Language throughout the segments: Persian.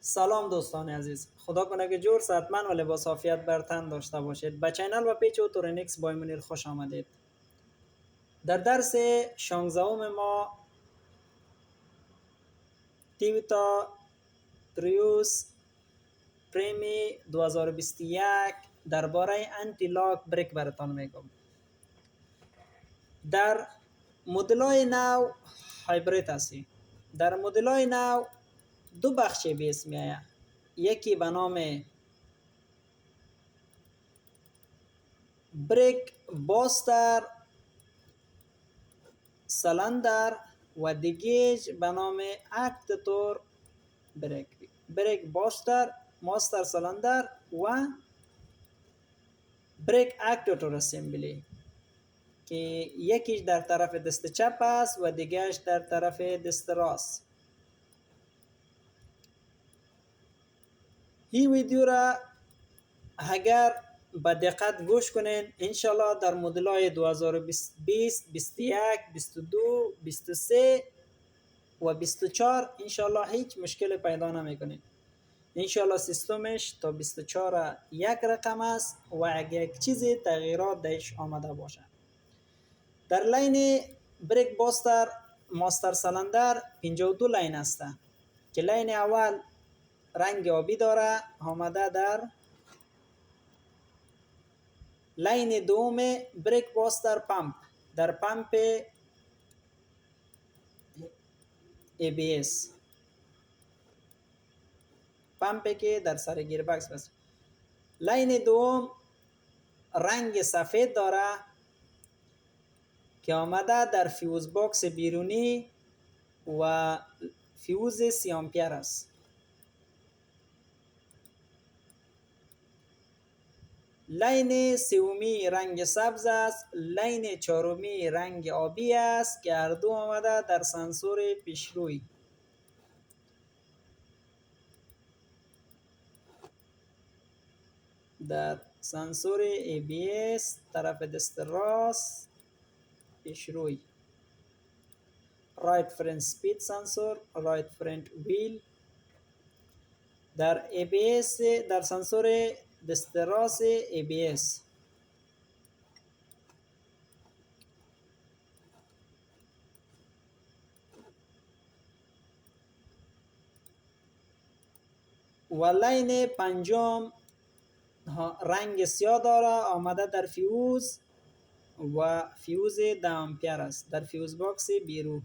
سلام دوستان عزیز، خدا کنه که جور صحتمند و لباس عافیت بر تن داشته باشید. به چینل و پیج اوتورینکس بای منیر خوش آمدید. در درس 16 ما تیوتا پریوس پریمی 2021 درباره انتی لاک بریک براتان میگم. در مدلای نو هایبرید هستی. در مدلای نو دو بخش به اسم میآید. یکی به نام بریک باستر سلندر و دیگیج به نام اکتاتور بریک باستر ماستر سلندر و بریک اکتاتور اسمبلی که یکیش در طرف دست چپ است و دیگهش در طرف دست راست. این ویدیو را اگر با دقت گوش کنین انشالله در مدل‌های 2020 21 22 23 و 24 انشالله هیچ مشکل پیدا نمیکنید. انشالله سیستمش تا 24 یک رقم است و اگر یک چیزی تغییرات درش آمده باشه. در لین بریک باستر ماستر سلندر 52 لین است که لین اول رنگ آبی داره آمده در لین دوم بریک باستر پمپ در پمپ ABS پمپی که در سر گیربکس بست. لین دوم رنگ سفید داره که آمده در فیوز باکس بیرونی و فیوز 30 آمپیر است. لین سومی رنگ سبز است. لین چهارمی رنگ آبی است که هر دو آمده در سنسور پیشروی. در سنسور ABS طرف دست راست پیشروی. رایت فرنت سپید سنسور، رایت فرنت ویل. در ABS در سنسور دست راست ABS و لین پنجم رنگ سیاه داره آمده در فیوز و فیوز 10 آمپیر است در فیوز باکس بیرون.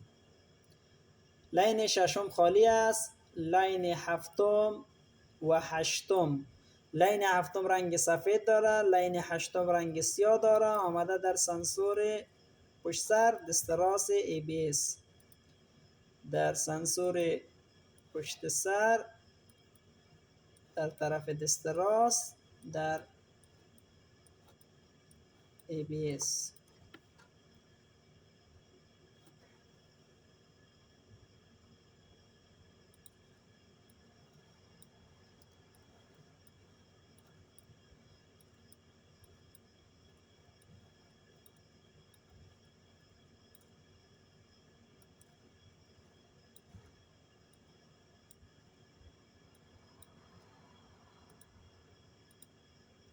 لین ششم خالی است. لین هفتم و هشتم، لین هفتم رنگ سفید داره، لین هشتم رنگ سیاه داره آمده در سنسور پشت سر دست راست ABS. در سنسور پشت سر در طرف دست راست در ABS.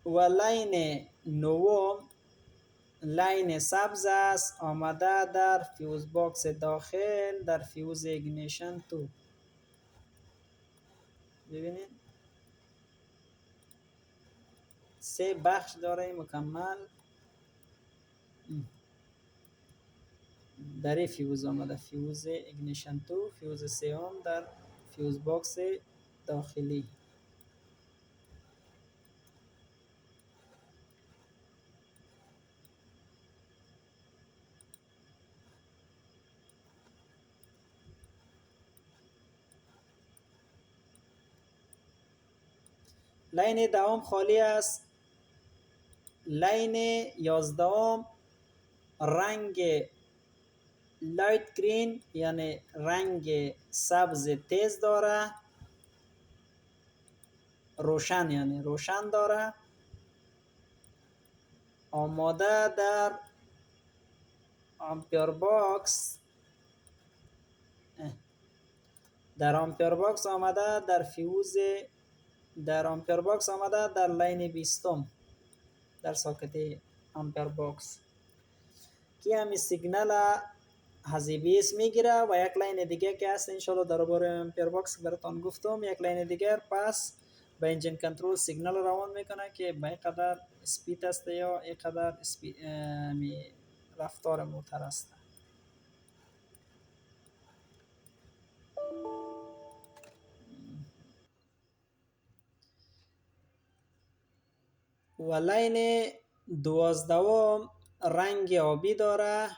و لین نوم لین سبز است آمده در فیوز باکس داخل در فیوز ایگنیشن 2. ببینید 3 بخش داره مکمل. در این فیوز آمده فیوز ایگنیشن 2 فیوز سوم در فیوز باکس داخلی. لین دوم خالی است. لین 11 رنگ لایت گرین یعنی رنگ سبز تیز داره، روشن یعنی روشن داره آماده در آمپیر باکس در آمپر باکس آمده در فیوز، در آمپر باکس آمده در لاین 20 در ساکت آمپر باکس که همین سیگنال از EBS میگیره و یک لاین دیگه که هست انشالله درباره امپیر باکس براتون گفتم. یک لاین دیگر پس به انجین کنترل سیگنال روان میکنه که به این قدر اسپید است یا این قدر رفتار موتر است. و لاین 12 رنگ آبی داره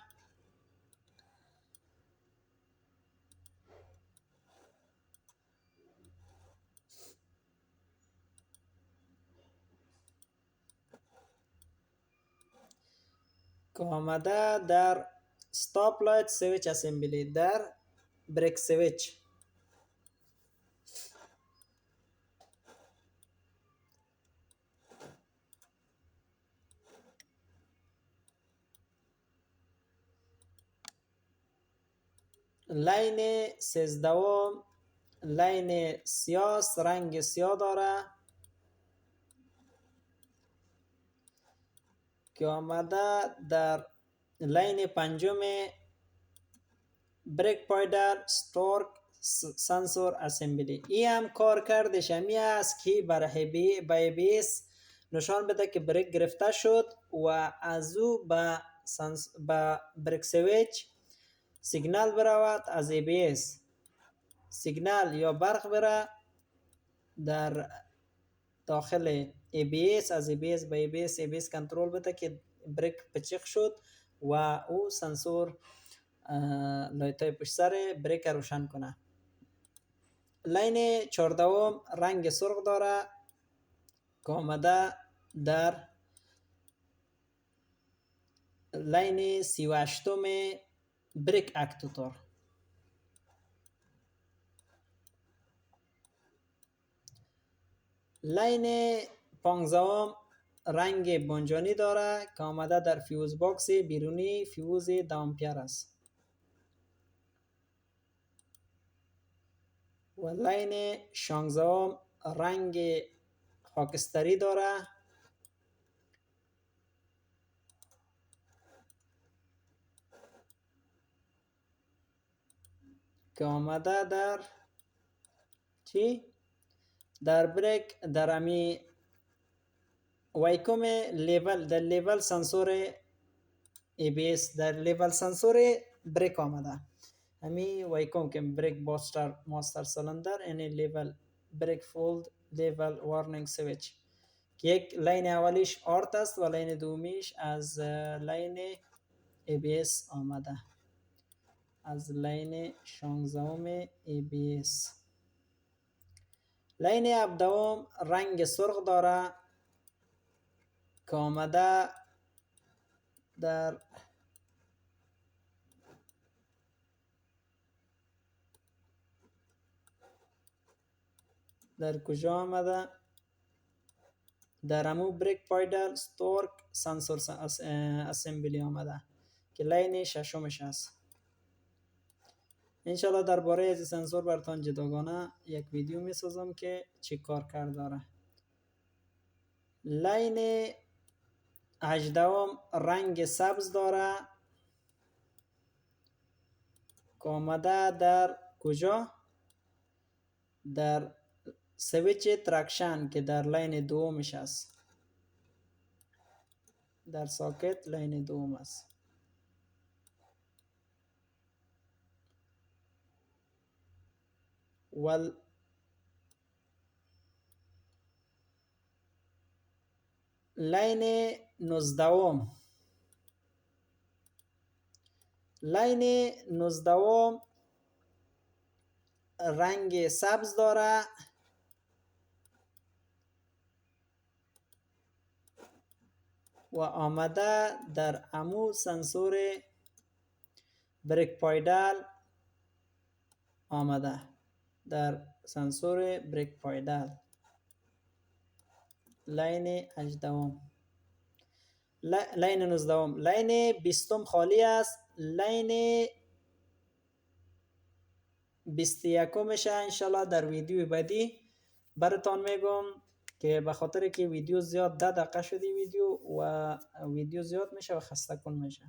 که آمده در ستاپ لایت سویچ اسمبلی، در بریک سویچ. لاین 13 لاین سیاه، رنگ سیاه داره که آمده در لاین 5 بریک پایدل ستورک سنسور اسمبلی. این هم کار کردش همی است که برای بیس نشان بده که بریک گرفته شد و از او به بریک سویچ سیگنال برود، از ABS سیگنال یا برق بره در داخل ABS، از ABS به ABS کنترل بده که بریک پچق شد و او سنسور لایتای پشت سر بریک روشن کنه. لاین 14 رنگ سرخ داره که آمده در لاین 38 بریک اکتوتور. لاین 15 رنگ بانجانی داره که آمده در فیوز باکس بیرونی فیوز 2 آمپیر است. و لاین 16 رنگ خاکستری داره که آمده در در بریک، در امی وایکوم لیول، در لیول سنسور ABS، در لیول سنسور بریک آمده. امی وایکوم که بریک ماستر سلندر یعنی لیول بریک فولد لیول وارنینگ سویچ که یک لاین اولیش آرت است و لاین دومیش از لاین ABS آمده، از لاین 16 ABS. لاین 17 رنگ سرخ داره که آمده در کجا آمده؟ در امو بریک پایدل ستورک سنسور اسمبلی آمده که لاین 6 است. انشالله درباره از سنسور براتون جداگانه یک ویدیو می سازم که چی کار کرد داره. لاین 18 رنگ سبز داره که آمده در کجا؟ در سویچ ترکشن که در لاین 2 است، در ساکت لاین 2 است. و لاین 19 لاین 19 رنگ سبز داره و آمده در امو سنسور بریک پایدل آمده، در سنسور بریک پایدل لاین 18 لاین 19 لاین 20 خالی است. لاین 21 انشالله در ویدیو بعدی براتان میگم که به خاطر که ویدیو زیاد 10 دقیقه شدی ویدیو و ویدیو زیاد میشه و خسته کن میشه.